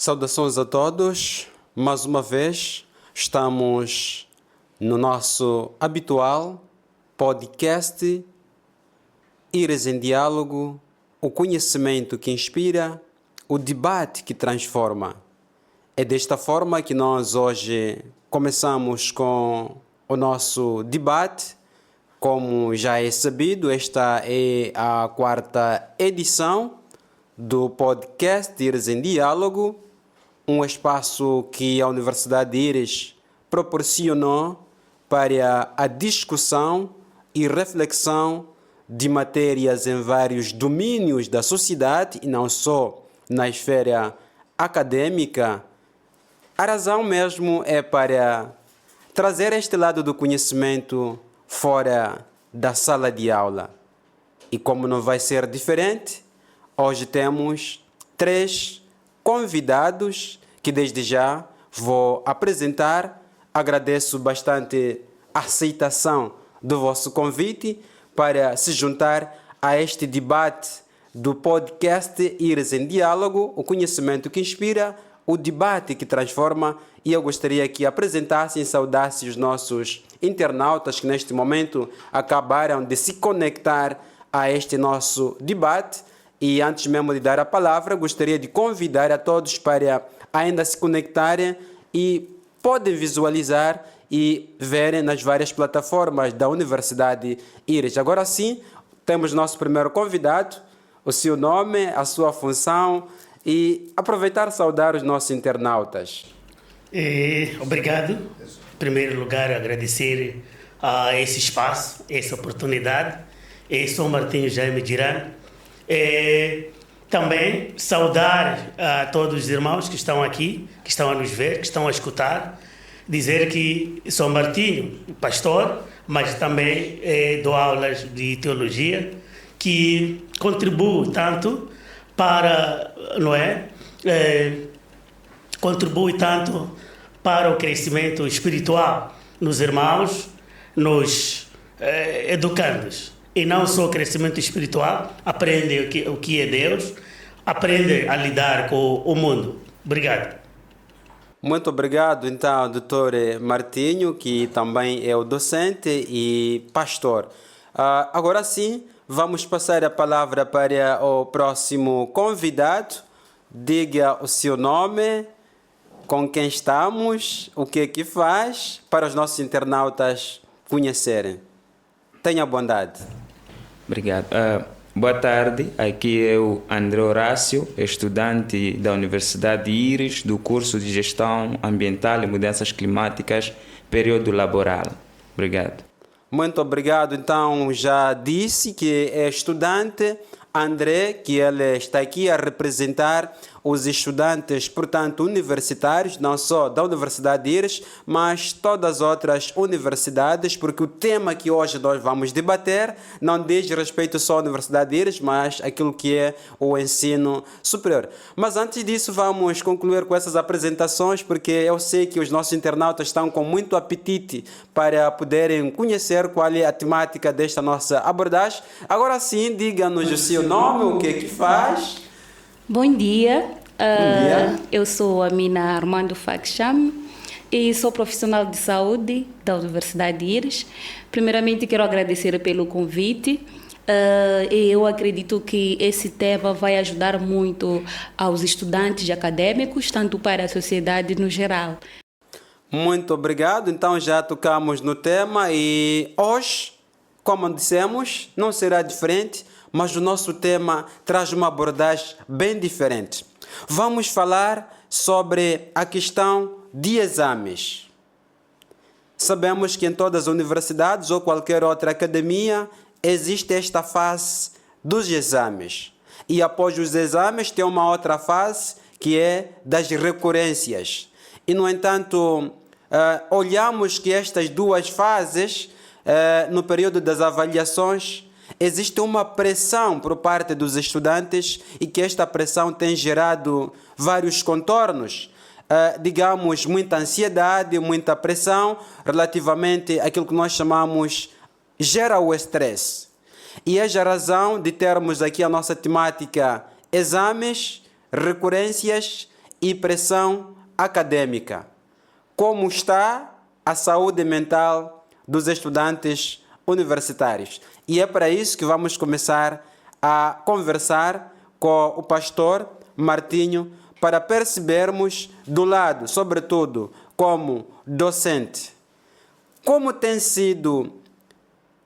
Saudações a todos. Mais uma vez, estamos no nosso habitual podcast Íris em Diálogo, o conhecimento que inspira, o debate que transforma. É desta forma que nós hoje começamos com o nosso debate. Como já é sabido, esta é a quarta edição do podcast Íris em Diálogo, um espaço que a Universidade de Íris proporcionou para a discussão e reflexão de matérias em vários domínios da sociedade e não só na esfera acadêmica. A razão mesmo é para trazer este lado do conhecimento fora da sala de aula. E como não vai ser diferente, hoje temos 3 convidados que desde já vou apresentar. Agradeço bastante a aceitação do vosso convite para se juntar a este debate do podcast Íris em Diálogo, o conhecimento que inspira, o debate que transforma. E eu gostaria que apresentassem e saudassem os nossos internautas que neste momento acabaram de se conectar a este nosso debate. E antes mesmo de dar a palavra, gostaria de convidar a todos para ainda se conectarem e podem visualizar e verem nas várias plataformas da Universidade Íris. Agora sim, temos nosso primeiro convidado, o seu nome, a sua função e aproveitar e saudar os nossos internautas. Obrigado. Em primeiro lugar, agradecer a esse espaço, essa oportunidade. Sou Martinho Jaime Girano. Também saudar a todos os irmãos que estão aqui, que estão a nos ver, que estão a escutar. Dizer que sou Martinho, pastor, mas também dou aulas de teologia, que contribuo tanto para, contribui tanto para o crescimento espiritual nos irmãos, nos educandos. E não só crescimento espiritual, aprende o que é Deus, aprende a lidar com o mundo. Obrigado. Muito obrigado, então, doutor Martinho, que também é o docente e pastor. Agora sim, vamos passar a palavra para o próximo convidado. Diga o seu nome, com quem estamos, o que é que faz, para os nossos internautas conhecerem. Tenha bondade. Obrigado. Boa tarde, aqui é o André Horácio, estudante da Universidade de Íris, do curso de Gestão Ambiental e Mudanças Climáticas, período laboral. Obrigado. Muito obrigado. Então, já disse que é estudante. André, que ele está aqui a representar os estudantes, portanto, universitários, não só da Universidade de Íris, mas todas as outras universidades, porque o tema que hoje nós vamos debater não diz respeito só à Universidade de Íris, mas aquilo que é o ensino superior. Mas antes disso, vamos concluir com essas apresentações, porque eu sei que os nossos internautas estão com muito apetite para poderem conhecer qual é a temática desta nossa abordagem. Agora sim, diga-nos o seu nome, o que é que faz. Bom dia. Bom dia. Eu sou a Mina Armando Faksham e sou profissional de saúde da Universidade de Íris. Primeiramente, quero agradecer pelo convite. Eu acredito que esse tema vai ajudar muito aos estudantes acadêmicos, tanto para a sociedade no geral. Muito obrigado. Então já tocamos no tema e hoje, como dissemos, não será diferente, mas o nosso tema traz uma abordagem bem diferente. Vamos falar sobre a questão de exames. Sabemos que em todas as universidades ou qualquer outra academia existe esta fase dos exames. E após os exames tem uma outra fase que é das recorrências. E, no entanto, olhamos que estas duas fases, no período das avaliações, existe uma pressão por parte dos estudantes e que esta pressão tem gerado vários contornos. Digamos, muita ansiedade, muita pressão relativamente àquilo que nós chamamos gera o estresse. E é a razão de termos aqui a nossa temática exames, recorrências e pressão acadêmica. Como está a saúde mental dos estudantes universitários? E é para isso que vamos começar a conversar com o pastor Martinho para percebermos do lado, sobretudo como docente, como tem sido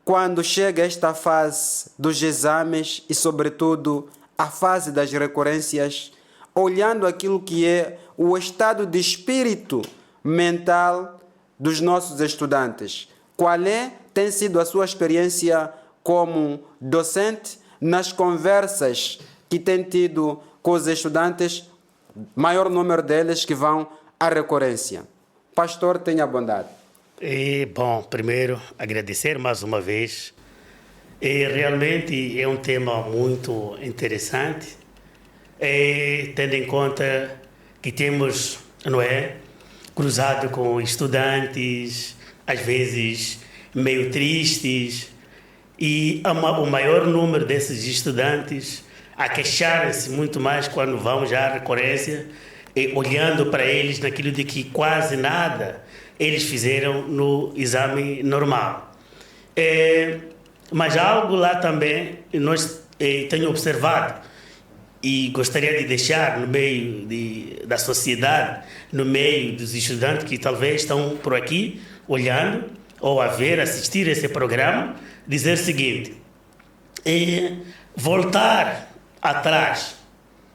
quando chega esta fase dos exames e, sobretudo, a fase das recorrências, olhando aquilo que é o estado de espírito mental dos nossos estudantes. Qual tem sido a sua experiência como docente nas conversas que tem tido com os estudantes, maior número deles que vão à recorrência? Pastor, tenha bondade. Bom, primeiro, agradecer mais uma vez. Realmente é um tema muito interessante, tendo em conta que temos, não é, cruzado com estudantes, às vezes meio tristes, e o maior número desses estudantes a queixarem-se muito mais quando vão já à recorrência, olhando para eles naquilo de que quase nada eles fizeram no exame normal. Mas algo lá também nós tenho observado e gostaria de deixar no meio da sociedade, no meio dos estudantes que talvez estão por aqui olhando ou a ver, assistir esse programa, dizer o seguinte: voltar atrás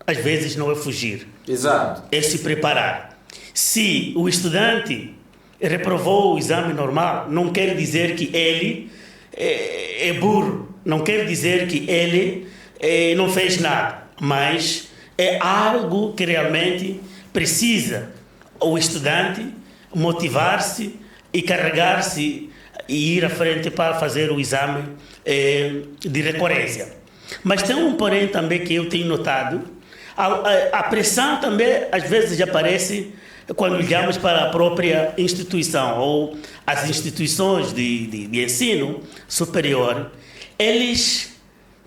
às vezes não é fugir. Exato. É se preparar. Se o estudante reprovou o exame normal, não quer dizer que ele é burro, não quer dizer que ele não fez nada, mas é algo que realmente precisa o estudante motivar-se e carregar-se e ir à frente para fazer o exame de recorrência. Mas tem um porém também que eu tenho notado: a pressão também às vezes aparece quando olhamos para a própria instituição ou as instituições de ensino superior. Eles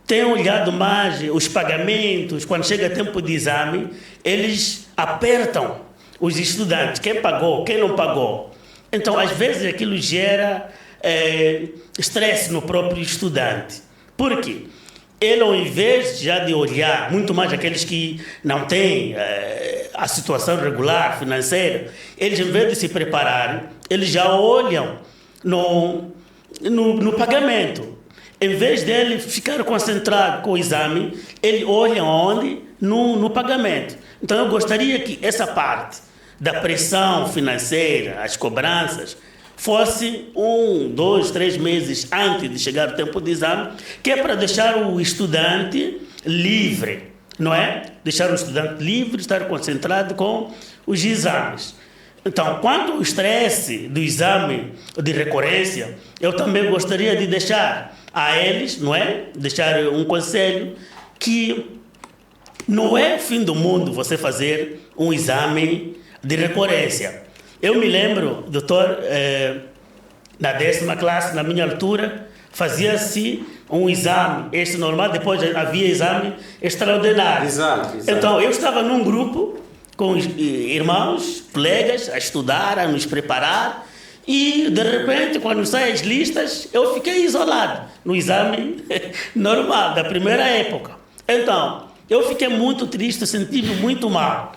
têm olhado mais os pagamentos. Quando chega tempo de exame, eles apertam os estudantes, quem pagou, quem não pagou. Então, às vezes, aquilo gera estresse no próprio estudante. Por quê? Ele, ao invés já de olhar, muito mais aqueles que não têm a situação regular, financeira, eles, em vez de se prepararem, eles já olham no pagamento. Em vez dele ficar concentrado com o exame, ele olha onde? No pagamento. Então, eu gostaria que essa parte da pressão financeira, as cobranças, fosse 1, 2, 3 meses antes de chegar o tempo de exame, que é para deixar o estudante livre, não é? Deixar o estudante livre, estar concentrado com os exames. Então, quanto ao estresse do exame de recorrência, eu também gostaria de deixar a eles, não é? Deixar um conselho que não é o fim do mundo você fazer um exame de recorrência. Eu me lembro, doutor, na 10ª classe, na minha altura, fazia-se um exame normal, depois havia exame extraordinário. Exato. Então, eu estava num grupo com irmãos, colegas, a estudar, a nos preparar, e, de repente, quando saem as listas, eu fiquei isolado no exame normal, da primeira época. Então, eu fiquei muito triste, senti-me muito mal.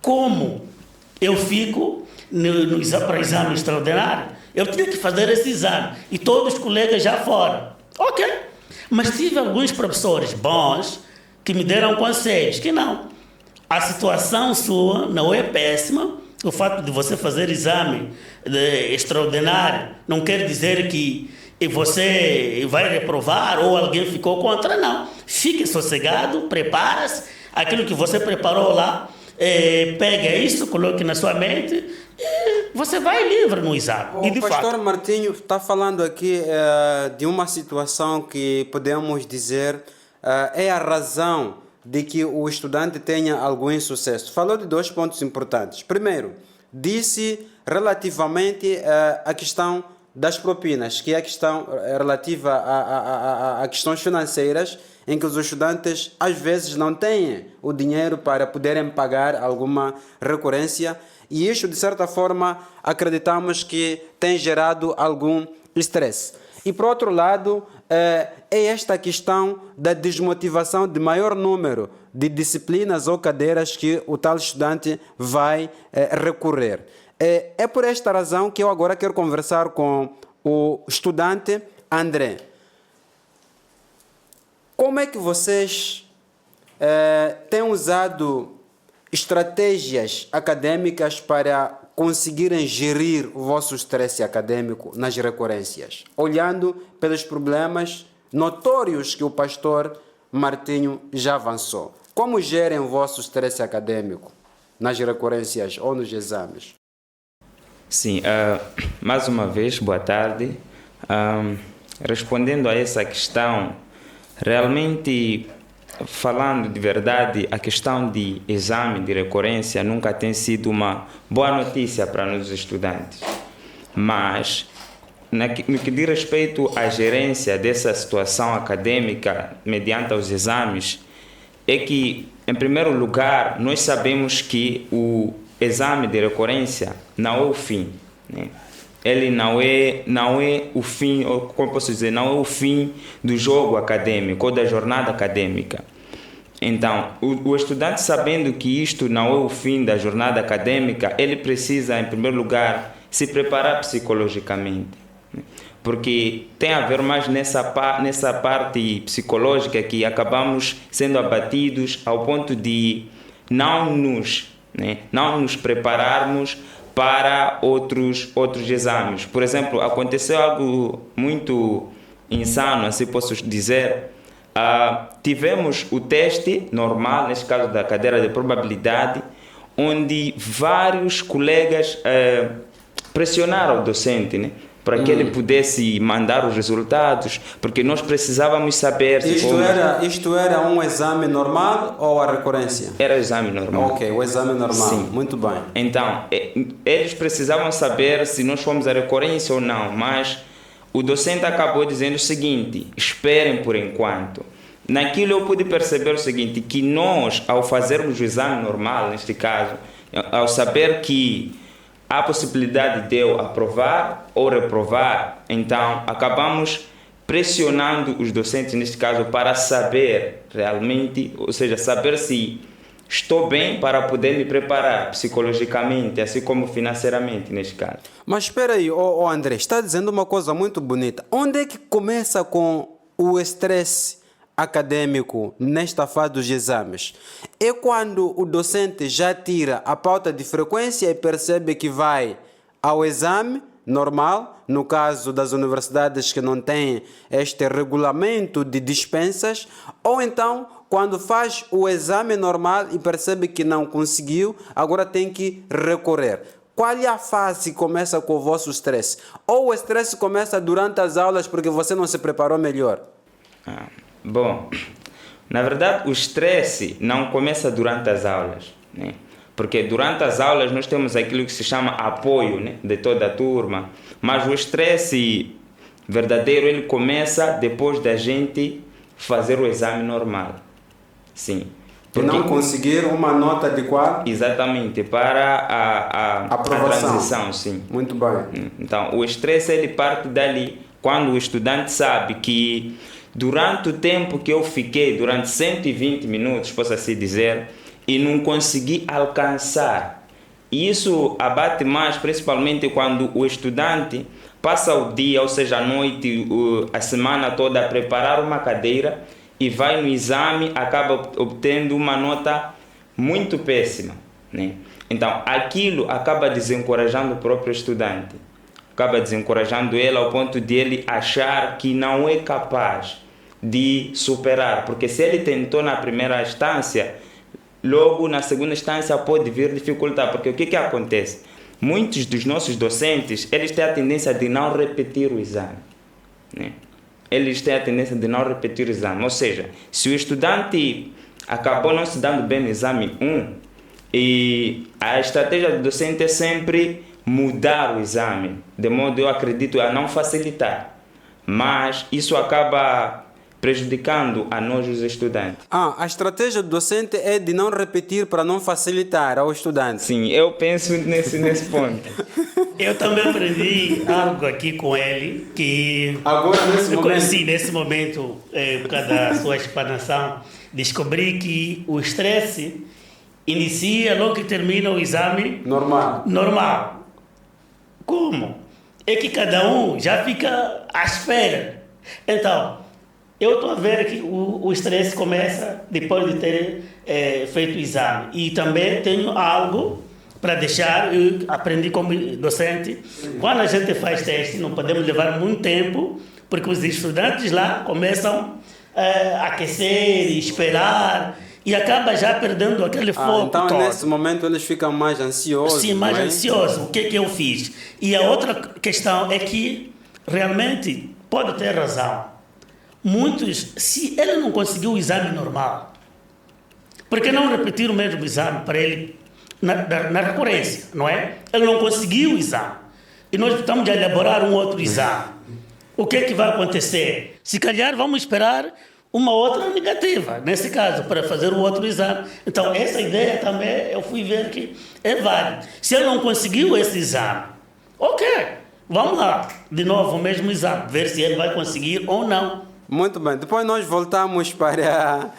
Como eu fico para o exame extraordinário, eu tinha que fazer esse exame e todos os colegas já foram. Ok. Mas tive alguns professores bons que me deram conselhos que não. A situação sua não é péssima. O fato de você fazer exame extraordinário não quer dizer que você vai reprovar ou alguém ficou contra, não. Fique sossegado, prepara-se. Aquilo que você preparou lá, pega isso, coloque na sua mente e você vai livre no exame. O pastor Martinho está falando aqui de uma situação que podemos dizer é a razão de que o estudante tenha algum insucesso. Falou de 2 pontos importantes. Primeiro, disse relativamente à questão das propinas, que é a questão relativa a questões financeiras, em que os estudantes às vezes não têm o dinheiro para poderem pagar alguma recorrência, e isso, de certa forma, acreditamos que tem gerado algum estresse. E, por outro lado, é esta questão da desmotivação de maior número de disciplinas ou cadeiras que o tal estudante vai recorrer. É por esta razão que eu agora quero conversar com o estudante André. Como é que vocês têm usado estratégias acadêmicas para conseguirem gerir o vosso estresse acadêmico nas recorrências, olhando pelos problemas notórios que o pastor Martinho já avançou? Como gerem o vosso estresse acadêmico nas recorrências ou nos exames? Sim, mais uma vez, boa tarde. Respondendo a essa questão, realmente, falando de verdade, a questão de exame de recorrência nunca tem sido uma boa notícia para nós estudantes. Mas, no que diz respeito à gerência dessa situação acadêmica mediante os exames, é que, em primeiro lugar, nós sabemos que o exame de recorrência não é o fim, né? Ele não é o fim, ou como posso dizer, não é o fim do jogo acadêmico ou da jornada acadêmica. Então, o estudante, sabendo que isto não é o fim da jornada acadêmica, ele precisa, em primeiro lugar, se preparar psicologicamente, né? Porque tem a ver mais nessa parte psicológica que acabamos sendo abatidos ao ponto de não nos prepararmos para outros exames. Por exemplo, aconteceu algo muito insano, assim posso dizer. Tivemos o teste normal, neste caso da cadeira de probabilidade, onde vários colegas pressionaram o docente, né, para que ele pudesse mandar os resultados, porque nós precisávamos saber... Isto era um exame normal ou a recorrência? Era o exame normal. Ok, o exame normal. Sim. Muito bem. Então, eles precisavam saber se nós fomos à recorrência ou não, mas o docente acabou dizendo o seguinte: esperem por enquanto. Naquilo eu pude perceber o seguinte, que nós, ao fazermos o exame normal, neste caso, ao saber que há possibilidade de eu aprovar ou reprovar, então acabamos pressionando os docentes, neste caso, para saber realmente, ou seja, saber se estou bem para poder me preparar psicologicamente, assim como financeiramente, neste caso. Mas espera aí, André, está dizendo uma coisa muito bonita. Onde é que começa com o estresse acadêmico nesta fase dos exames? É quando o docente já tira a pauta de frequência e percebe que vai ao exame normal, no caso das universidades que não têm este regulamento de dispensas, ou então quando faz o exame normal e percebe que não conseguiu, agora tem que recorrer. Qual é a fase que começa com o vosso estresse? Ou o estresse começa durante as aulas porque você não se preparou melhor? Bom, na verdade o estresse não começa durante as aulas, né? Porque durante as aulas nós temos aquilo que se chama apoio, né, de toda a turma, mas o estresse verdadeiro ele começa depois da gente fazer o exame normal. Sim. Porque não conseguir uma nota adequada? Exatamente, para a transição, sim. Muito bem. Então, o estresse ele parte dali, quando o estudante sabe que durante o tempo que eu fiquei, durante 120 minutos, posso assim dizer, e não consegui alcançar. E isso abate mais, principalmente quando o estudante passa o dia, ou seja, a noite, a semana toda a preparar uma cadeira e vai no exame, acaba obtendo uma nota muito péssima, né? Então, aquilo acaba desencorajando o próprio estudante. Acaba desencorajando ele ao ponto de ele achar que não é capaz de superar. Porque se ele tentou na primeira instância, logo na segunda instância pode vir dificultar. Porque o que acontece? Muitos dos nossos docentes, eles têm a tendência de não repetir o exame, né? Eles têm a tendência de não repetir o exame. Ou seja, se o estudante acabou não se dando bem no exame 1, e a estratégia do docente é sempre mudar o exame, de modo, eu acredito, a não facilitar. Mas isso acaba prejudicando a nós, os estudantes. A estratégia do docente é de não repetir para não facilitar ao estudante. Sim, eu penso nesse ponto. Eu também aprendi algo aqui com ele, que Agora, nesse momento? Sim, nesse momento, por causa da sua explanação, descobri que o estresse inicia logo que termina o exame normal. Como? É que cada um já fica à espera. Então, eu estou a ver que o estresse começa depois de ter feito o exame. E também tenho algo para deixar, eu aprendi como docente, quando a gente faz teste, não podemos levar muito tempo, porque os estudantes lá começam a aquecer, esperar, e acaba já perdendo aquele foco então, todo. nesse momento, eles ficam mais ansiosos. Sim, mais não é? ansiosos. O que é que eu fiz? E a outra questão é que, realmente, pode ter razão. Muitos, se ele não conseguiu o exame normal, por que não repetir o mesmo exame para ele na recorrência, não é? Ele não conseguiu o exame. E nós estamos a elaborar um outro exame. O que é que vai acontecer? Se calhar vamos esperar uma outra negativa, nesse caso, para fazer o outro exame. Então, essa ideia também, eu fui ver que é válida. Se ele não conseguiu esse exame, ok, vamos lá, de novo o mesmo exame, ver se ele vai conseguir ou não. Muito bem. Depois nós voltamos para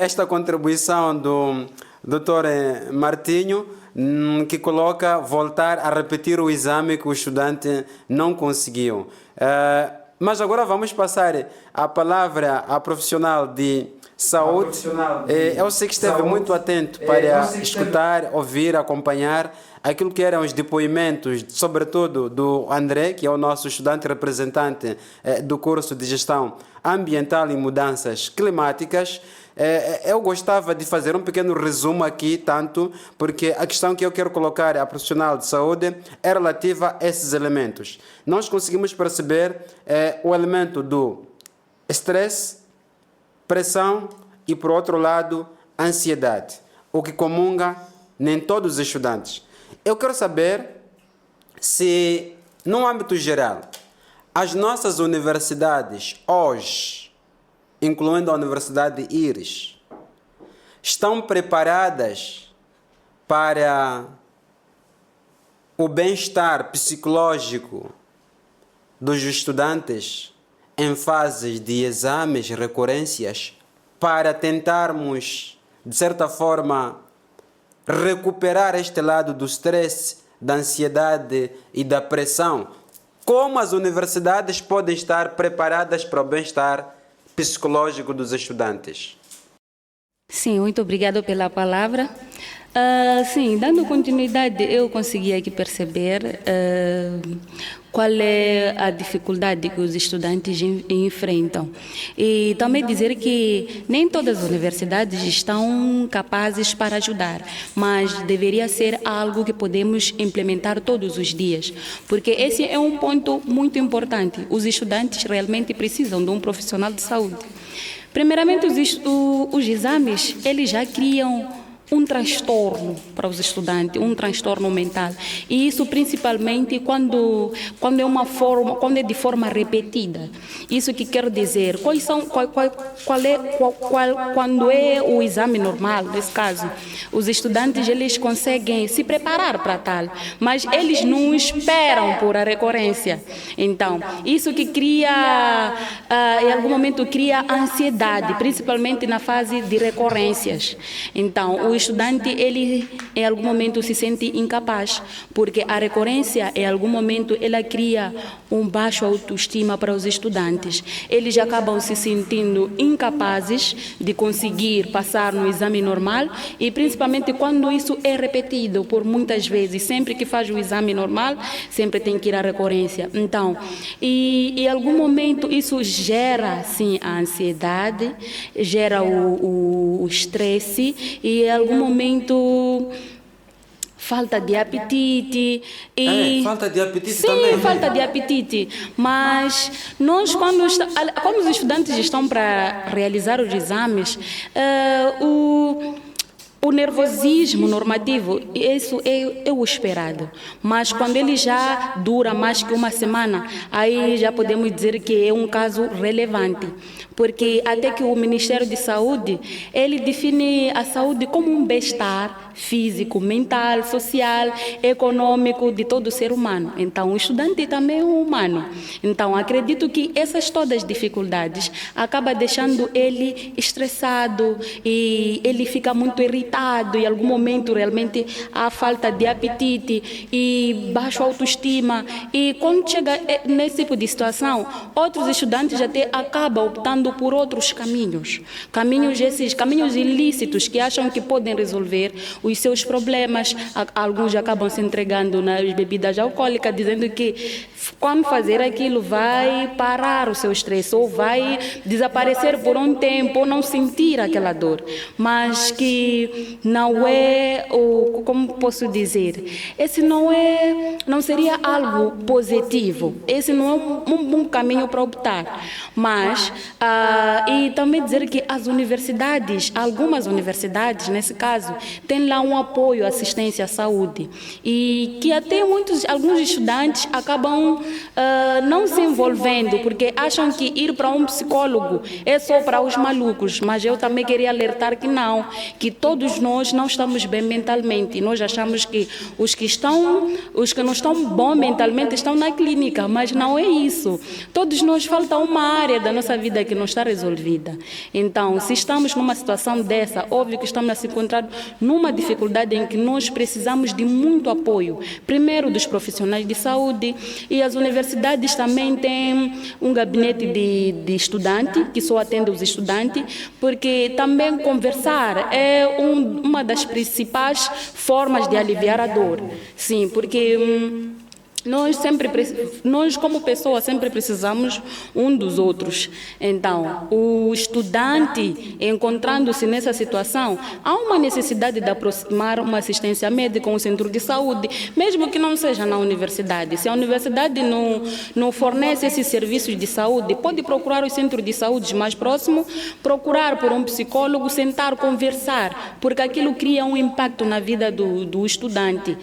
esta contribuição do Dr. Martinho, que coloca voltar a repetir o exame que o estudante não conseguiu. Mas agora vamos passar a palavra à profissional de saúde. Eu sei que esteve muito atento para escutar, ouvir, acompanhar aquilo que eram os depoimentos, sobretudo do André, que é o nosso estudante representante do curso de Gestão Ambiental e Mudanças Climáticas. Eu gostava de fazer um pequeno resumo aqui, tanto porque a questão que eu quero colocar à profissional de saúde é relativa a esses elementos. Nós conseguimos perceber o elemento do estresse, pressão e, por outro lado, ansiedade, o que comunga nem todos os estudantes. Eu quero saber se, no âmbito geral, as nossas universidades hoje, incluindo a Universidade de Íris, estão preparadas para o bem-estar psicológico dos estudantes em fases de exames, recorrências, para tentarmos, de certa forma, recuperar este lado do stress, da ansiedade e da pressão? Como as universidades podem estar preparadas para o bem-estar psicológico dos estudantes? Sim, muito obrigada pela palavra. Sim, dando continuidade, eu consegui aqui perceber qual é a dificuldade que os estudantes enfrentam. E também dizer que nem todas as universidades estão capazes para ajudar, mas deveria ser algo que podemos implementar todos os dias, porque esse é um ponto muito importante. Os estudantes realmente precisam de um profissional de saúde. Primeiramente, os exames, eles já criam um transtorno para os estudantes, um transtorno mental. E isso principalmente quando é de forma repetida. Isso que quer dizer, quando é o exame normal, nesse caso, os estudantes eles conseguem se preparar para tal, mas eles não esperam por a recorrência. Então, isso que cria, em algum momento cria ansiedade, principalmente na fase de recorrências. Então, o estudante, ele em algum momento se sente incapaz, porque a recorrência, em algum momento, ela cria um baixo autoestima para os estudantes. Eles acabam se sentindo incapazes de conseguir passar no exame normal e principalmente quando isso é repetido por muitas vezes. Sempre que faz o exame normal, sempre tem que ir à recorrência. Então, e em algum momento isso gera, sim, a ansiedade, gera o estresse e em algum momento falta de apetite. Falta de apetite. Sim, também. Sim, falta de apetite. Mas nós, quando os estudantes estão para realizar os exames, o o nervosismo normativo, isso é o esperado. Mas quando ele já dura mais que uma semana, aí já podemos dizer que é um caso relevante. Porque até que o Ministério de Saúde, ele define a saúde como um bem-estar físico, mental, social, econômico de todo ser humano. Então, o estudante também é um humano. Então, acredito que essas todas as dificuldades acabam deixando ele estressado e ele fica muito irritado. Em algum momento, realmente, há falta de apetite e baixa autoestima. E quando chega nesse tipo de situação, outros estudantes até acabam optando por outros caminhos. Esses caminhos ilícitos que acham que podem resolver os seus problemas. Alguns acabam se entregando nas bebidas alcoólicas, dizendo que quando fazer aquilo vai parar o seu estresse, ou vai desaparecer por um tempo, ou não sentir aquela dor. Mas que não é, como posso dizer, esse não seria algo positivo. Esse não é um bom caminho para optar. Mas, e também dizer que as universidades, algumas universidades, nesse caso, têm lá um apoio, assistência à saúde. E que até alguns estudantes acabam não se envolvendo, porque acham que ir para um psicólogo é só para os malucos. Mas eu também queria alertar que não, que todos nós não estamos bem mentalmente. Nós achamos que os que não estão bons mentalmente estão na clínica, mas não é isso. Todos nós falta uma área da nossa vida que não está resolvida. Então, se estamos numa situação dessa, óbvio que estamos a se encontrar numa dificuldade em que nós precisamos de muito apoio. Primeiro, dos profissionais de saúde, e as universidades também têm um gabinete de estudante, que só atende os estudantes, porque também conversar é uma das principais formas de aliviar a dor. Sim, porque nós como pessoa sempre precisamos um dos outros. Então, o estudante encontrando-se nessa situação, há uma necessidade de aproximar uma assistência médica, um centro de saúde, mesmo que não seja na universidade. Se a universidade não fornece esses serviços de saúde, pode procurar os centros de saúde mais próximos, procurar por um psicólogo, sentar, conversar, porque aquilo cria um impacto na vida do estudante.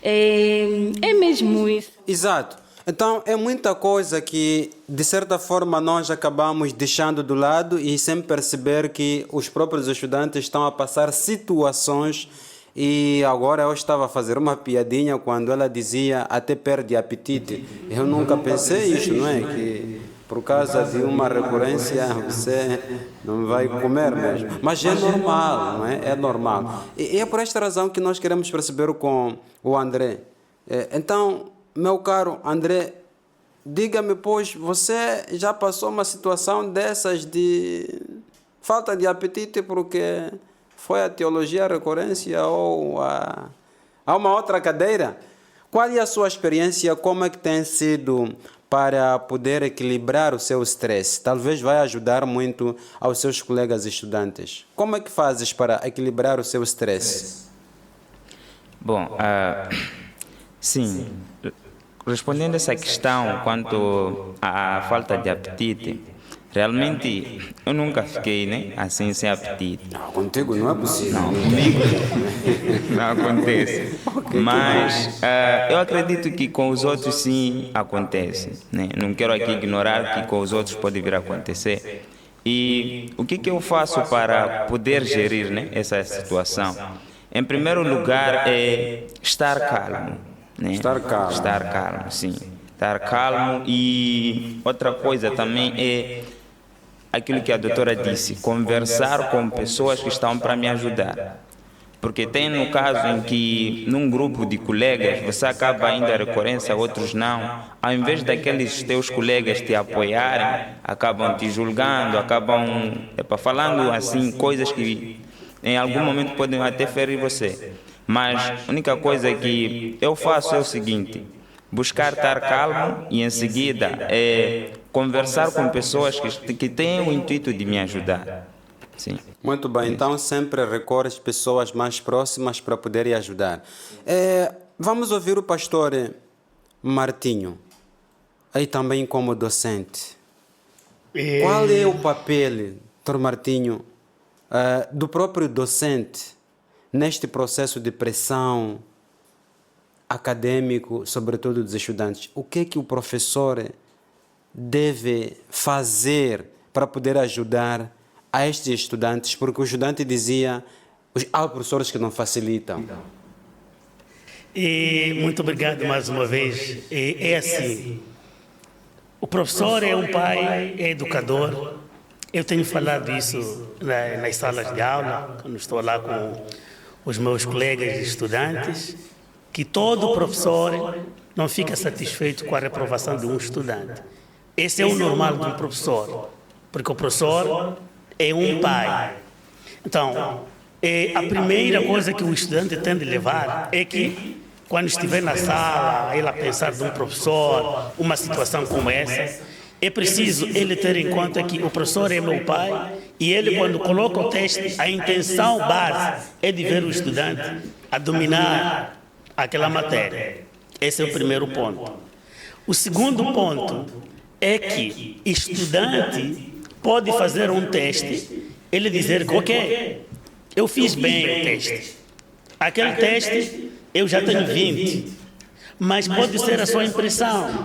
É mesmo isso. Exato. Então, é muita coisa que, de certa forma, nós acabamos deixando do lado e sem perceber que os próprios estudantes estão a passar situações. E agora eu estava a fazer uma piadinha quando ela dizia até perde apetite. Eu nunca pensei isso, não é? Que por causa de uma recorrência você não vai comer mesmo. Mas é normal, não é? É normal. E é por esta razão que nós queremos perceber com o André. Então, meu caro André, diga-me, pois, você já passou uma situação dessas de falta de apetite porque foi a teologia a recorrência ou a uma outra cadeira? Qual é a sua experiência? Como é que tem sido para poder equilibrar o seu estresse? Talvez vai ajudar muito aos seus colegas estudantes. Como é que fazes para equilibrar o seu estresse? Bom, sim, respondendo a essa questão quanto à falta de apetite, realmente eu nunca fiquei assim sem apetite. Não, contigo não é possível. Não, comigo não acontece. Mas eu acredito que com os outros sim acontece. Né? Não quero aqui ignorar que com os outros pode vir a acontecer. E o que eu faço para poder gerir, né, essa situação? Em primeiro lugar é estar calmo. Né? Estar calmo. Estar calmo, sim. Estar calmo. E outra coisa também é aquilo que a doutora disse, conversar com pessoas que estão para me ajudar. Porque tem no caso em que num grupo de colegas você acaba indo à recorrência, outros não. Ao invés daqueles teus colegas te apoiarem, acabam te julgando, acabam falando assim coisas que em algum momento podem até ferir você. Mas a única coisa que eu faço é o seguinte: buscar estar calmo e em seguida conversar com pessoas que têm o intuito de me ajudar. Sim. Muito bem, então sempre recorre às pessoas mais próximas para poderem ajudar. Vamos ouvir o pastor Martinho, aí também como docente. Qual é o papel, Dr. Martinho, do próprio docente neste processo de pressão acadêmico, sobretudo dos estudantes, o que é que o professor deve fazer para poder ajudar a estes estudantes? Porque o estudante dizia, há professores que não facilitam. E muito obrigado mais uma vez. É assim, o professor é um pai, é educador. Eu tenho falado isso nas salas de aula, quando estou lá com os meus colegas estudantes, que todo professor não fica satisfeito com a reprovação de um estudante. Esse é o normal de um professor, porque o professor é um pai. Então, a primeira coisa que o estudante tem de levar é que, quando estiver na sala, ele a pensar de um professor, uma situação como essa, é preciso ele ter em conta que o professor é meu pai e ele, quando coloca o teste, a intenção base é de ver o estudante a dominar aquela matéria. Esse é o primeiro ponto. O segundo ponto é que estudante pode fazer um teste, ele dizer que, ok, eu fiz bem o teste. Aquele teste eu já tenho 20, mas pode ser a sua impressão.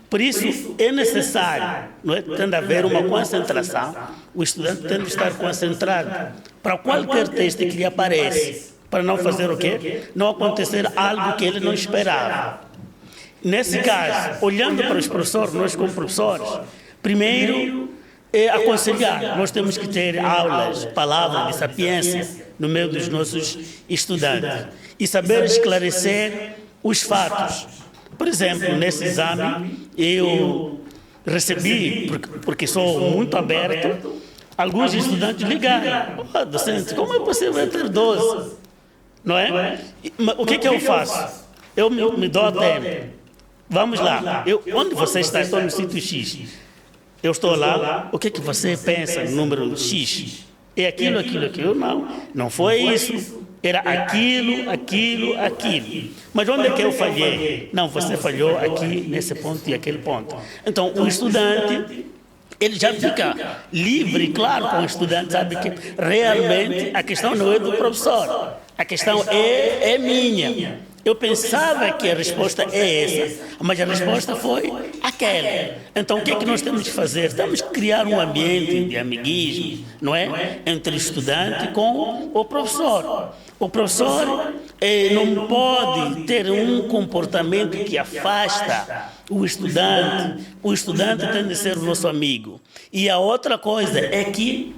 Por isso, é necessário, não é? Tem de haver uma concentração. O estudante tem de estar concentrado para qualquer teste que lhe aparece, para não fazer o quê? Não acontecer algo que ele não esperava. Nesse caso, olhando para os professores, nós como professores, primeiro é aconselhar. Nós temos que ter aulas, palavras de sapiência no meio dos nossos estudantes e saber esclarecer os fatos. Por exemplo, nesse exame, eu recebi, porque sou muito aberto, alguns estudantes ligaram. Oh, docente, como é possível ter 12? Não é? O que eu faço? Eu me dou tempo. Vamos lá. Onde você está? Estou no sítio X. Eu estou lá. O que você pensa no número X? É aquilo. Não foi isso. Era aquilo. Mas onde é que eu falhei? Não, você falhou aqui, nesse ponto e aquele ponto. Então, o estudante, ele já fica livre, claro, com o estudante, sabe que realmente a questão não é do professor, a questão é minha. Eu pensava que a resposta é essa, mas a resposta foi aquela. Então, o que é que nós temos que fazer? Temos que criar um ambiente de amiguismo, não é? Entre o estudante com o professor. O professor não pode ter um comportamento que afasta o estudante. O estudante tem de ser o nosso amigo. E a outra coisa é que,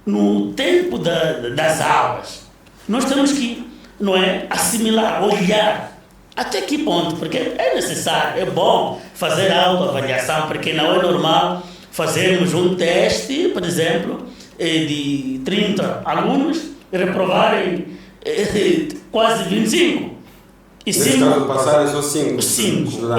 no tempo das aulas, nós temos que, não é, assimilar, olhar. Até que ponto? Porque é necessário, é bom fazer autoavaliação, porque não é normal fazermos um teste, por exemplo, de 30 alunos e reprovarem quase 25. E nesse caso, passarem só 5.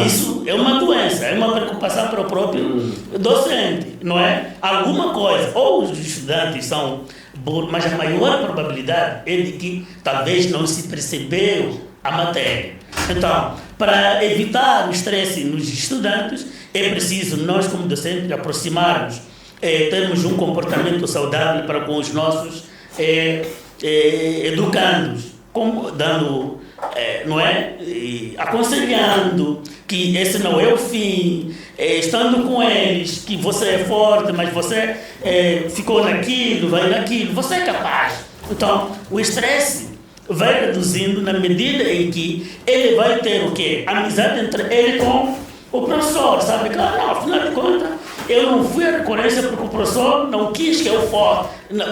Isso é uma doença, é uma preocupação para o próprio docente, não é? Alguma coisa, ou os estudantes são burros, mas a maior probabilidade é de que talvez não se percebeu a matéria. Então, para evitar o estresse nos estudantes, é preciso nós, como docentes, aproximarmos, termos um comportamento saudável para com os nossos educandos, como dando, não é? Aconselhando que esse não é o fim, estando com eles, que você é forte, mas você ficou naquilo, vai naquilo, você é capaz. Então, o estresse vai reduzindo na medida em que ele vai ter o quê? Amizade entre ele com o professor, sabe? Claro, não, afinal de contas, eu não fui à recorrência porque o professor não quis que eu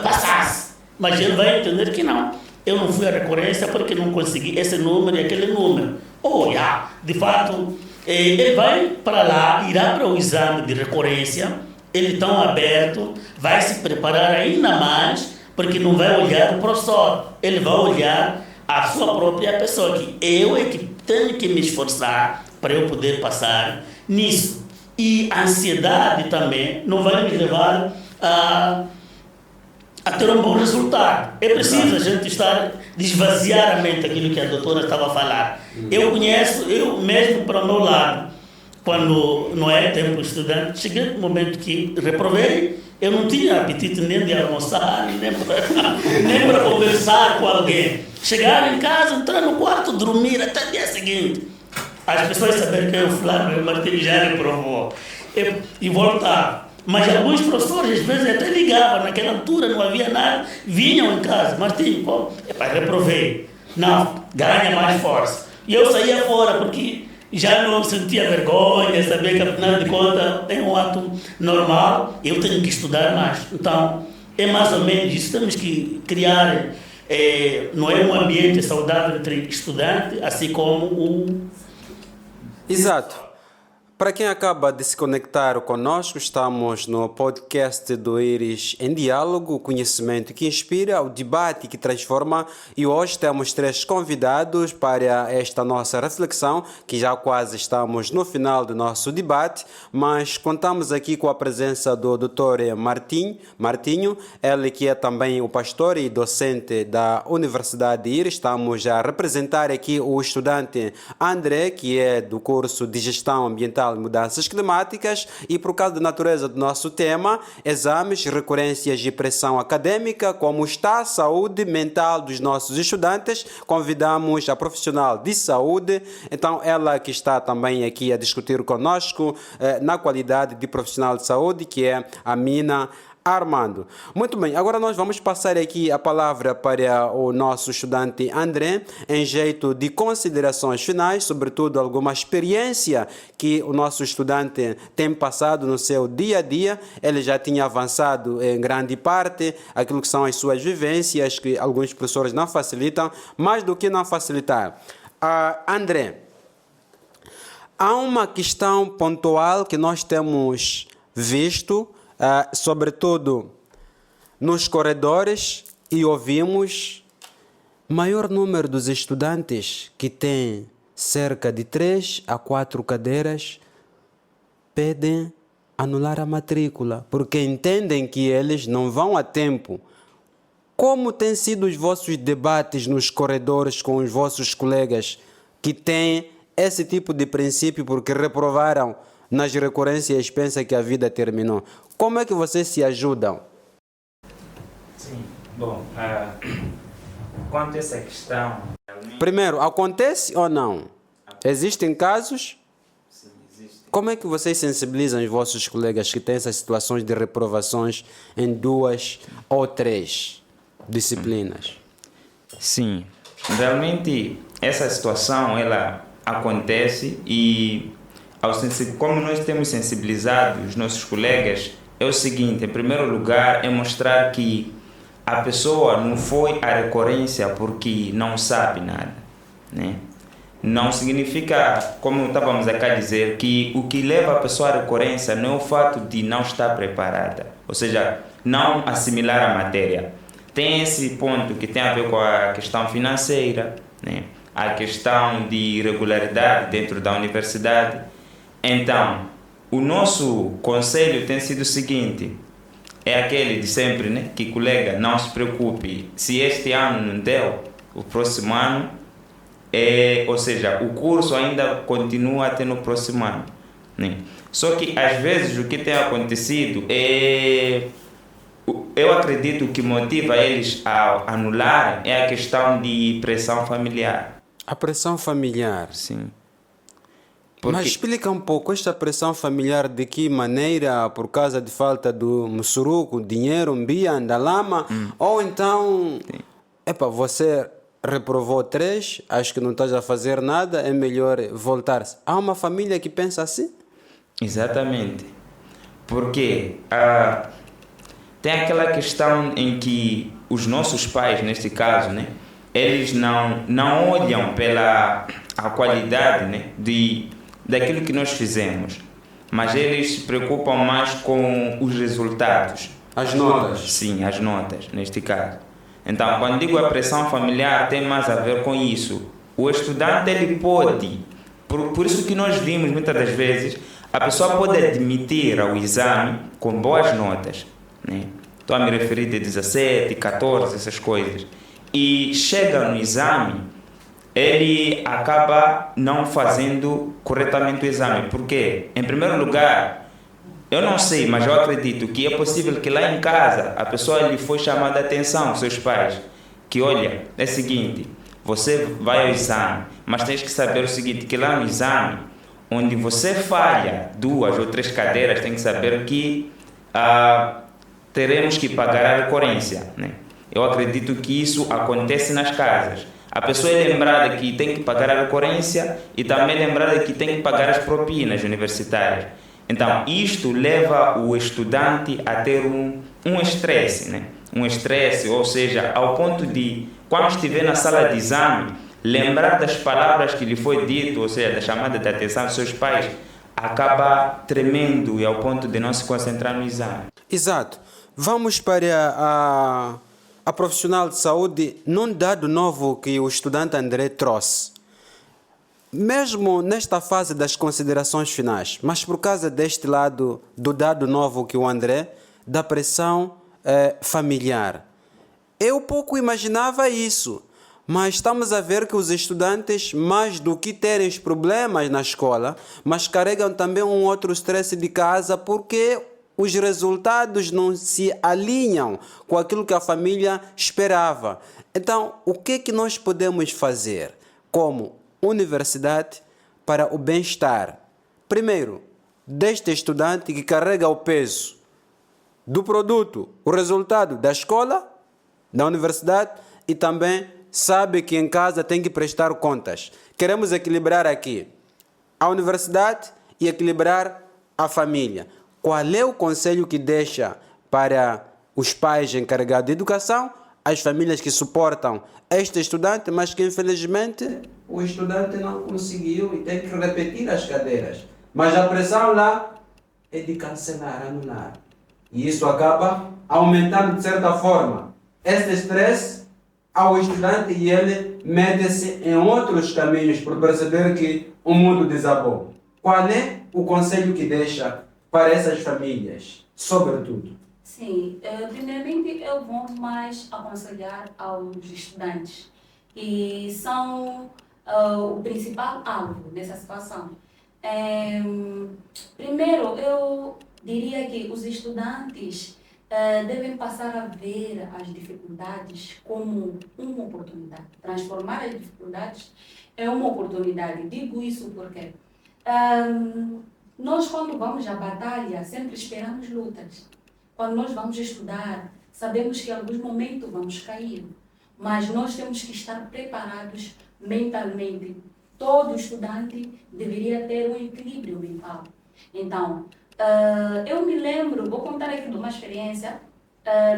passasse, mas ele vai entender que não. Eu não fui à recorrência porque não consegui esse número e aquele número. De fato, ele vai para lá, irá para o exame de recorrência, ele tão aberto, vai se preparar ainda mais, porque não vai olhar o professor, ele vai olhar a sua própria pessoa, que eu é que tenho que me esforçar para eu poder passar nisso. E a ansiedade também não vai me levar a ter um bom resultado. É preciso a gente desvaziar a mente, aquilo que a doutora estava a falar. Eu conheço, eu mesmo para o meu lado, quando não é tempo estudante, cheguei no momento que reprovei, eu não tinha apetite nem de almoçar, nem para conversar com alguém. Chegar em casa, entrar no quarto, dormir até o dia seguinte. As pessoas saberem que o Flávio Martins já reprovou. E voltar. Mas alguns professores, às vezes, até ligavam, naquela altura não havia nada, vinham em casa, Martins, reprovei. Não, ganha mais força. E eu saía fora, porque já não sentia vergonha, sabia que, afinal de contas, é um ato normal, eu tenho que estudar mais. Então, é mais ou menos isso, temos que criar, não é um ambiente saudável entre estudantes, assim como o... Exato. Para quem acaba de se conectar conosco, estamos no podcast do Íris em Diálogo, o conhecimento que inspira, o debate que transforma, e hoje temos 3 convidados para esta nossa reflexão, que já quase estamos no final do nosso debate, mas contamos aqui com a presença do Dr. Martinho, ele que é também o pastor e docente da Universidade de Íris. Estamos a representar aqui o estudante André, que é do curso de Gestão Ambiental e Mudanças Climáticas, e por causa da natureza do nosso tema, exames, recorrências e pressão acadêmica, como está a saúde mental dos nossos estudantes, convidamos a profissional de saúde, então ela que está também aqui a discutir conosco na qualidade de profissional de saúde, que é a Mina Armando. Muito bem, agora nós vamos passar aqui a palavra para o nosso estudante André, em jeito de considerações finais, sobretudo alguma experiência que o nosso estudante tem passado no seu dia a dia. Ele já tinha avançado em grande parte, aquilo que são as suas vivências, que alguns professores não facilitam, mais do que não facilitar. André, há uma questão pontual que nós temos visto, sobretudo nos corredores, e ouvimos maior número dos estudantes que têm cerca de 3 a 4 cadeiras pedem anular a matrícula porque entendem que eles não vão a tempo. Como têm sido os vossos debates nos corredores com os vossos colegas que têm esse tipo de princípio porque reprovaram nas recorrências, pensam que a vida terminou? Como é que vocês se ajudam? Sim, bom, quanto a essa questão... Primeiro, acontece ou não? Existem casos? Sim, existe. Como é que vocês sensibilizam os vossos colegas que têm essas situações de reprovações em 2 ou 3 disciplinas? Sim, realmente essa situação ela acontece e como nós temos sensibilizado os nossos colegas, é o seguinte: em primeiro lugar, é mostrar que a pessoa não foi à recorrência porque não sabe nada, né? Não significa, como estávamos aqui a dizer, que o que leva a pessoa à recorrência não é o fato de não estar preparada, ou seja, não assimilar a matéria. Tem esse ponto que tem a ver com a questão financeira, né? A questão de irregularidade dentro da universidade. Então, o nosso conselho tem sido o seguinte: é aquele de sempre, né? Que colega, não se preocupe, se este ano não deu, o próximo ano, ou seja, o curso ainda continua até no próximo ano, né? Só que às vezes o que tem acontecido eu acredito que motiva eles a anular é a questão de pressão familiar. A pressão familiar? Sim. Mas explica um pouco esta pressão familiar, de que maneira? Por causa de falta do mussuruco, dinheiro, mbia, ndalama, ou então, você reprovou 3, acho que não estás a fazer nada, é melhor voltar-se. Há uma família que pensa assim? Exatamente. Porque tem aquela questão em que os nossos pais, neste caso, né, eles não olham pela a qualidade, né, daquilo que nós fizemos, mas eles se preocupam mais com os resultados. As notas? Sim, as notas, neste caso. Então, quando digo a pressão familiar, tem mais a ver com isso. O estudante, ele pode, por isso que nós vimos muitas das vezes, a pessoa pode admitir ao exame com boas notas, né? Estou a me referir de 17, 14, essas coisas. E chega no exame ele acaba não fazendo corretamente o exame. Por quê? Em primeiro lugar, eu não sei, mas eu acredito que é possível que lá em casa a pessoa lhe foi chamada a atenção, seus pais, que olha, é o seguinte, você vai ao exame, mas tens que saber o seguinte, que lá no exame, onde você falha 2 ou 3 cadeiras, tem que saber que teremos que pagar a recorrência, né? Eu acredito que isso acontece nas casas. A pessoa é lembrada que tem que pagar a recorrência e também lembrada que tem que pagar as propinas universitárias. Então, isto leva o estudante a ter um estresse, né? Um estresse, ou seja, ao ponto de, quando estiver na sala de exame, lembrar das palavras que lhe foi dito, ou seja, da chamada de atenção dos seus pais, acaba tremendo e ao ponto de não se concentrar no exame. Exato. Vamos para a profissional de saúde, num dado novo que o estudante André trouxe. Mesmo nesta fase das considerações finais, mas por causa deste lado do dado novo que o André, da pressão familiar. Eu pouco imaginava isso, mas estamos a ver que os estudantes, mais do que terem os problemas na escola, mas carregam também um outro estresse de casa porque os resultados não se alinham com aquilo que a família esperava. Então, o que é que nós podemos fazer como universidade para o bem-estar, primeiro, deste estudante que carrega o peso do produto, o resultado da escola, da universidade, e também sabe que em casa tem que prestar contas. Queremos equilibrar aqui a universidade e equilibrar a família. Qual é o conselho que deixa para os pais encarregados de educação, as famílias que suportam este estudante, mas que infelizmente o estudante não conseguiu e tem que repetir as cadeiras. Mas a pressão lá é de cancelar, anular. E isso acaba aumentando de certa forma esse estresse ao estudante e ele mete-se em outros caminhos por perceber que o mundo desabou. Qual é o conselho que deixa para essas famílias, sobretudo? Sim, primeiramente eu vou mais aconselhar aos estudantes que são o principal alvo dessa situação. Primeiro, eu diria que os estudantes devem passar a ver as dificuldades como uma oportunidade. Transformar as dificuldades em uma oportunidade. Digo isso porque nós, quando vamos à batalha, sempre esperamos lutas. Quando nós vamos estudar, sabemos que em alguns momentos vamos cair, mas nós temos que estar preparados mentalmente. Todo estudante deveria ter um equilíbrio mental. Então, eu me lembro, vou contar aqui de uma experiência.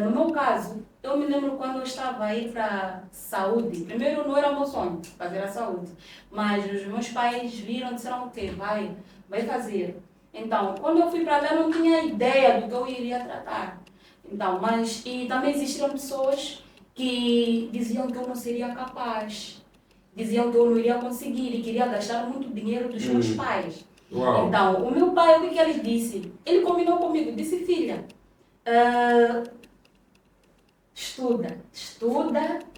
No meu caso, eu me lembro quando eu estava a ir para saúde. Primeiro, não era meu sonho fazer a saúde, mas os meus pais viram e disseram que vai fazer. Então, quando eu fui para lá, eu não tinha ideia do que eu iria tratar. Então, e também existiram pessoas que diziam que eu não seria capaz, diziam que eu não iria conseguir e queria gastar muito dinheiro dos meus pais. Uau. Então, o meu pai, o que ele disse? Ele combinou comigo, disse: filha, estuda,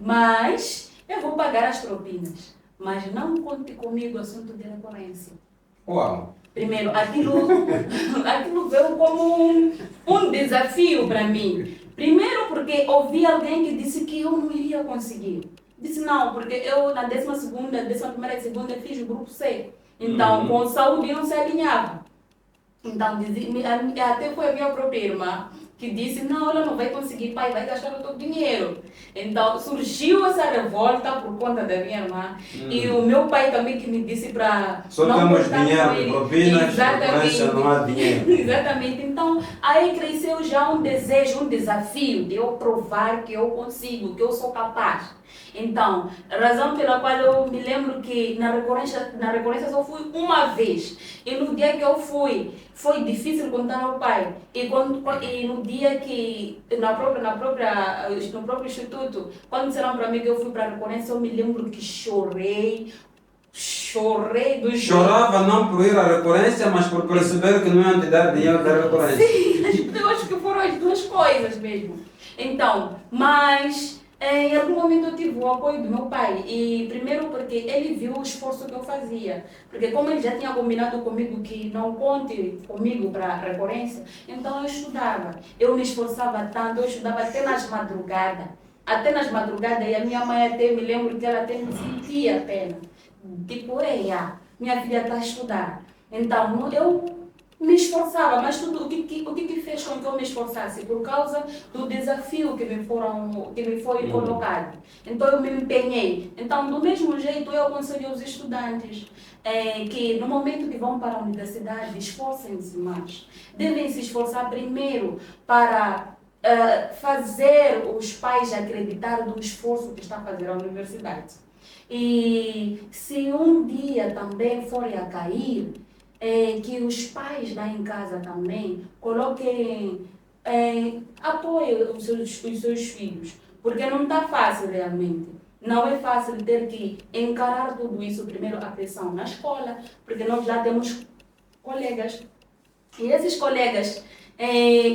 mas eu vou pagar as propinas. Mas não conte comigo o assunto de recorrência. Uau! Primeiro, aquilo veio como um desafio para mim. Primeiro porque ouvi alguém que disse que eu não iria conseguir. Disse não, porque eu na 11ª e 2ª fiz o grupo C. Então, com saúde não se alinhava. Então, até foi a minha própria irmã que disse: não, ela não vai conseguir, pai, vai gastar o teu dinheiro. Então, surgiu essa revolta por conta da minha irmã. E o meu pai também que me disse para só não temos gastar dinheiro, com ele. propinas, Exatamente. Não há dinheiro. Exatamente. Então, aí cresceu já um desejo, um desafio de eu provar que eu consigo, que eu sou capaz. Então, a razão pela qual eu me lembro que na recorrência só fui uma vez. E no dia que eu fui, foi difícil contar ao pai. E no dia que, no próprio instituto, quando disseram para mim que eu fui para a recorrência, eu me lembro que chorei do jeito. Chorava não por ir à recorrência, mas por perceber que não iam te dar dinheiro da recorrência. Sim, eu acho que foram as duas coisas mesmo. Então, mas Em algum momento eu tive o apoio do meu pai, e primeiro porque ele viu o esforço que eu fazia, porque como ele já tinha combinado comigo que não conte comigo para a recorrência, então eu estudava, eu me esforçava tanto, eu estudava até nas madrugadas, e a minha mãe até, me lembro que ela até me sentia pena, tipo, ei, minha filha está a estudar, então eu me esforçava, mas tudo o que fez com que eu me esforçasse? Por causa do desafio que me foi colocado. Então eu me empenhei. Então, do mesmo jeito, eu aconselho aos estudantes que no momento que vão para a universidade, esforcem-se mais. Devem se esforçar primeiro para fazer os pais acreditar do esforço que está a fazer a universidade. E se um dia também forem a cair, que os pais lá em casa também coloquem apoio os seus filhos, porque não está fácil realmente. Não é fácil ter que encarar tudo isso, primeiro a pressão na escola, porque nós já temos colegas, e esses colegas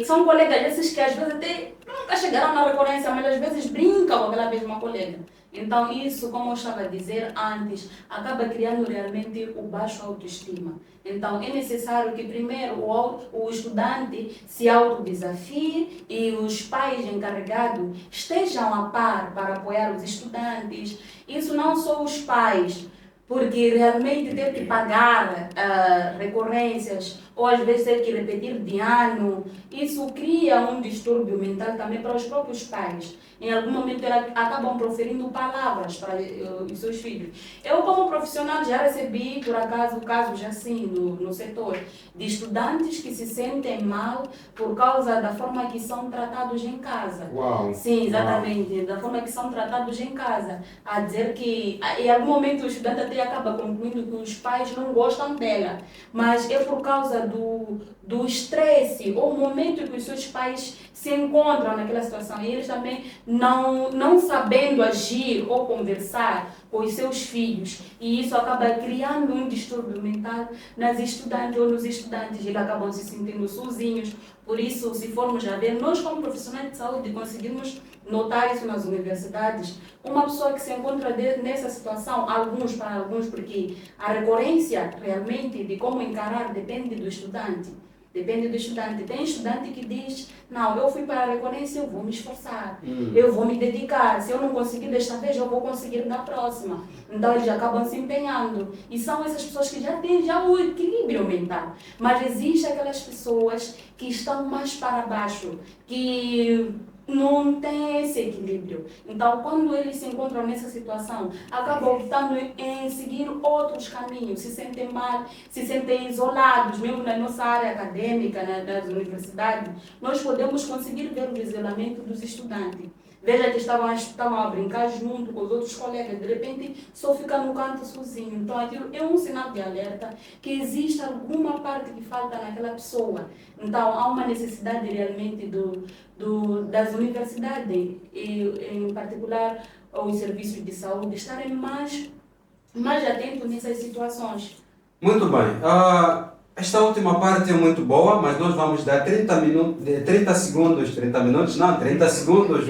são colegas esses que às vezes até nunca chegaram na recorrência, mas às vezes brincam com aquela mesma colega. Então isso, como eu estava a dizer antes, acaba criando realmente o baixo autoestima. Então é necessário que primeiro o estudante se autodesafie e os pais encarregados estejam a par para apoiar os estudantes. Isso não só os pais, porque realmente ter que pagar recorrências ou às vezes ter que repetir de ano, isso cria um distúrbio mental também para os próprios pais. Em algum momento eles acabam proferindo palavras para os seus filhos. Eu, como profissional, já recebi, por acaso, casos assim no setor, de estudantes que se sentem mal por causa da forma que são tratados em casa. Uau! Sim, exatamente, da forma que são tratados em casa. A dizer que, em algum momento, o estudante até acaba concluindo que os pais não gostam dela, mas é por causa do estresse ou o momento em que os seus pais se encontram naquela situação e eles também não sabendo agir ou conversar com os seus filhos, e isso acaba criando um distúrbio mental nas estudantes ou nos estudantes, eles acabam se sentindo sozinhos. Por isso, se formos a ver, nós como profissionais de saúde conseguimos notar isso nas universidades. Uma pessoa que se encontra nessa situação, para alguns, porque a recorrência realmente de como encarar depende do estudante. Depende do estudante. Tem estudante que diz, não, eu fui para a recorrência, eu vou me esforçar, eu vou me dedicar. Se eu não conseguir desta vez, eu vou conseguir na próxima. Então eles acabam se empenhando. E são essas pessoas que já têm o equilíbrio mental. Mas existem aquelas pessoas que estão mais para baixo, que não tem esse equilíbrio. Então, quando eles se encontram nessa situação, acabam optando em seguir outros caminhos, se sentem mal, se sentem isolados, mesmo na nossa área acadêmica, nas universidades, nós podemos conseguir ver o isolamento dos estudantes. Veja que estavam a brincar junto com os outros colegas, de repente só fica no canto sozinho. Então aquilo é um sinal de alerta que existe alguma parte que falta naquela pessoa. Então há uma necessidade realmente das universidades, e em particular os serviços de saúde, estarem mais atentos nessas situações. Muito bem. Esta última parte é muito boa, mas nós vamos dar 30 segundos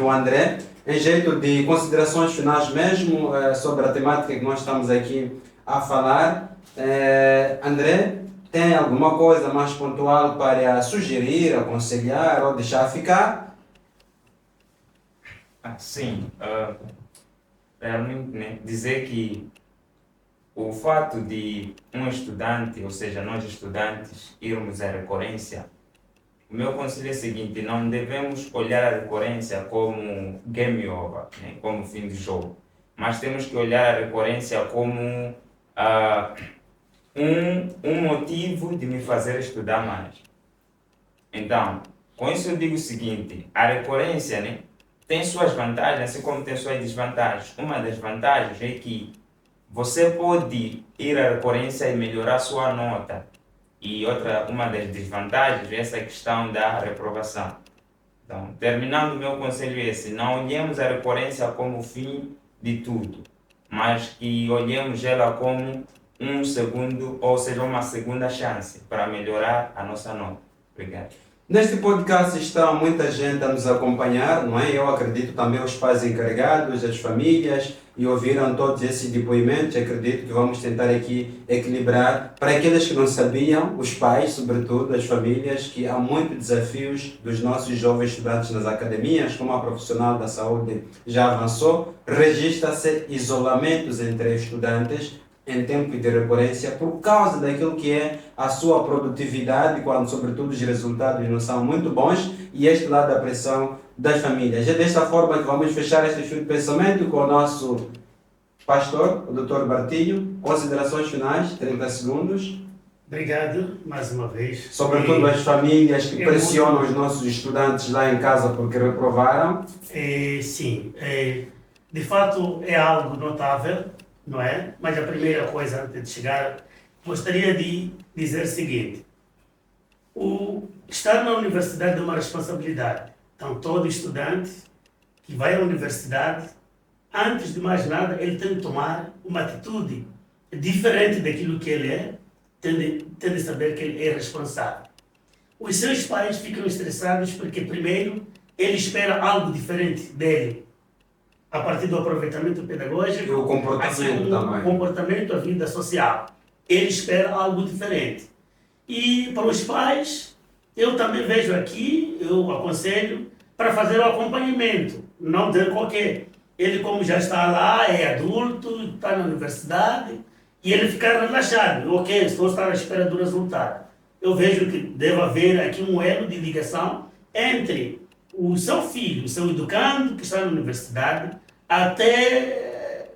ao André, em jeito de considerações finais mesmo, sobre a temática que nós estamos aqui a falar. André, tem alguma coisa mais pontual para sugerir, aconselhar ou deixar ficar? Sim. Realmente, né, dizer que o fato de um estudante, ou seja, nós estudantes, irmos à recorrência, o meu conselho é o seguinte: não devemos olhar a recorrência como game over, né, como fim do jogo, mas temos que olhar a recorrência como um motivo de me fazer estudar mais. Então, com isso eu digo o seguinte: a recorrência, né, tem suas vantagens, assim como tem suas desvantagens. Uma das vantagens é que você pode ir à recorrência e melhorar sua nota. E uma das desvantagens é essa questão da reprovação. Então, terminando, o meu conselho é esse: não olhemos a recorrência como o fim de tudo, mas que olhemos ela como uma segunda chance para melhorar a nossa nota. Obrigado. Neste podcast está muita gente a nos acompanhar, não é? Eu acredito também os pais encarregados, as famílias, e ouviram todos esses depoimentos. Acredito que vamos tentar aqui equilibrar para aqueles que não sabiam, os pais, sobretudo, as famílias, que há muitos desafios dos nossos jovens estudantes nas academias, como a profissional da saúde já avançou, registra-se isolamentos entre estudantes em tempo de recorrência por causa daquilo que é a sua produtividade, quando sobretudo os resultados não são muito bons, e este lado da pressão das famílias. É desta forma que vamos fechar este fio de pensamento com o nosso pastor, o Dr. Bartinho. Considerações finais, 30 segundos. Obrigado mais uma vez. Sobretudo as famílias que pressionam os nossos estudantes lá em casa porque reprovaram. Sim, de fato é algo notável, não é? Mas a primeira coisa, antes de chegar, gostaria de dizer o seguinte: estar na universidade é uma responsabilidade. Então, todo estudante que vai à universidade, antes de mais nada, ele tem de tomar uma atitude diferente daquilo que ele é, tem de saber que ele é responsável. Os seus pais ficam estressados porque, primeiro, ele espera algo diferente dele, a partir do aproveitamento pedagógico, E o comportamento assim, também. O comportamento, a vida social. Ele espera algo diferente. E para os pais, eu também vejo aqui, eu aconselho, para fazer o acompanhamento, não dizer qualquer. Ele, como já está lá, é adulto, está na universidade, e ele ficar relaxado. Ok, estou à espera do resultado. Eu vejo que deve haver aqui um elo de ligação entre o seu filho, o seu educando, que está na universidade, até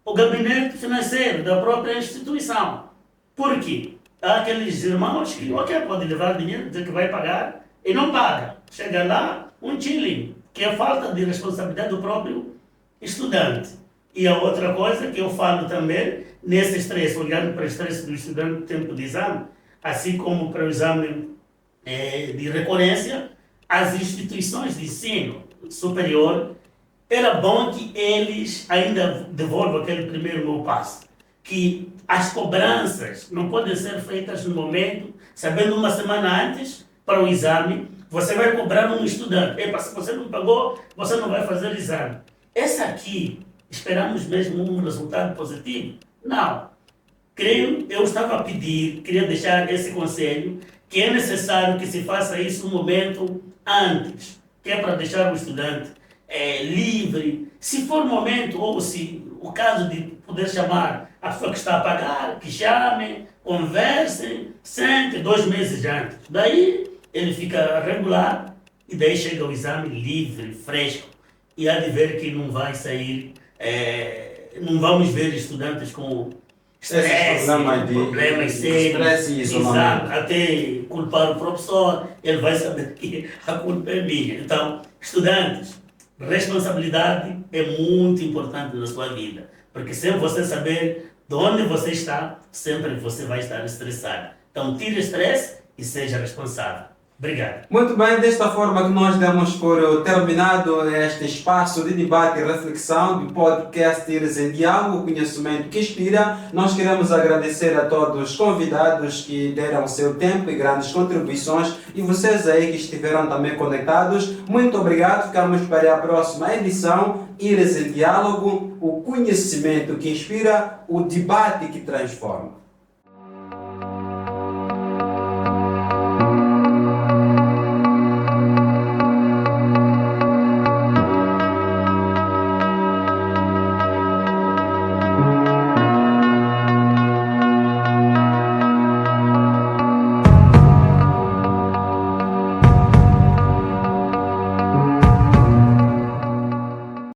o gabinete financeiro da própria instituição. Por quê? Há aqueles irmãos que podem levar dinheiro, dizer que vai pagar, e não paga. Chega lá, um chilling, que é falta de responsabilidade do próprio estudante. E a outra coisa que eu falo também, nesse estresse, olhando para o estresse do estudante no tempo de exame, assim como para o exame de recorrência, as instituições de ensino superior, era bom que eles ainda devolvam aquele primeiro meu passo, que as cobranças não podem ser feitas no momento, sabendo uma semana antes para o exame, você vai cobrar um estudante. Se você não pagou, você não vai fazer o exame. Essa aqui, esperamos mesmo um resultado positivo? Não. Eu estava a pedir, queria deixar esse conselho, que é necessário que se faça isso um momento antes, que é para deixar o estudante livre. Se for o momento, ou se o caso de poder chamar a pessoa que está a pagar, que chame, conversem, sente 2 meses antes. Daí ele fica regular e daí chega o exame livre, fresco. E há de ver que não vai sair, não vamos ver estudantes com estresse, problemas sérios, estresse e isolamento. até culpar o professor, ele vai saber que a culpa é minha. Então, estudantes, responsabilidade é muito importante na sua vida, porque sem você saber de onde você está, sempre você vai estar estressado. Então, tire estresse e seja responsável. Obrigado. Muito bem, desta forma que nós damos por terminado este espaço de debate e reflexão do podcast Íris em Diálogo, conhecimento que inspira. Nós queremos agradecer a todos os convidados que deram o seu tempo e grandes contribuições, e vocês aí que estiveram também conectados. Muito obrigado, ficamos para a próxima edição. Íris em Diálogo, o conhecimento que inspira, o debate que transforma.